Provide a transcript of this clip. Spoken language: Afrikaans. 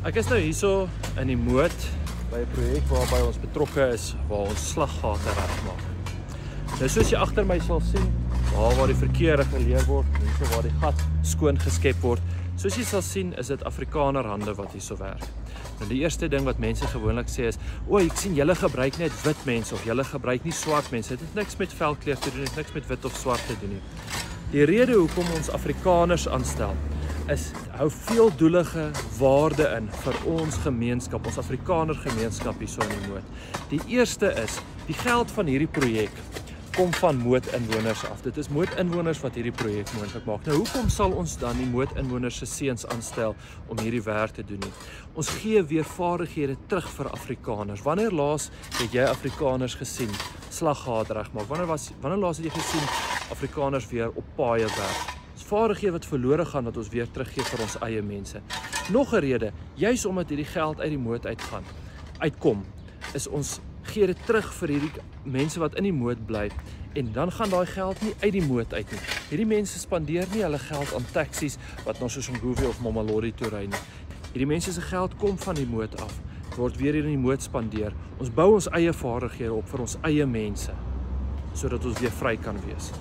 Ek is nou hierso in die Moot by 'n projek waarby ons betrokke is waar ons slaggate regmaak. Nou soos jy agter my sal sien, waar die verkeer reguleer word, hierso waar die gat skoon geskep word, soos jy sal sien is dit Afrikaner hande wat hierso werk. Nou die eerste ding wat mense gewoonlik sê is, "O, ek sien julle gebruik net wit mense of julle gebruik nie swart mense." Dit het niks met velkleur te doen, dit het niks met wit of swart te doen nie. Die rede hoekom ons Afrikaners aanstel is hou veeldoelige waarde in vir ons gemeenskap, ons Afrikaner gemeenskap hierso in die Moot. Die eerste is, die geld van hierdie projek kom van Moot-inwoners af. Dit is Moot-inwoners wat hierdie projek moontlik maak. Nou hoekom sal ons dan die Moot-inwoners se seuns aanstel om hierdie werk te doen nie? Ons gee weer vaardighede terug vir Afrikaners. Wanneer laas het jy Afrikaners gesien slaggate regmaak? Wanneer laas het jy gesien Afrikaners weer op paaie werk? Vaardighede wat verlore gaan wat ons weer teruggee vir ons eie mense. Nog 'n rede, juis omdat hierdie geld uit die Moot uitkom, is ons gee dit terug vir hierdie mense wat in die Moot bly en dan gaan daai geld nie uit die Moot uit nie. Hierdie mense spandeer nie hulle geld aan taksies wat na Soshanguve of Mamelodi toe ry nie. Hierdie mense se geld kom van die Moot af, word weer hier in die Moot spandeer. Ons bou ons eie vaardighede op vir ons eie mense sodat ons weer vry kan wees.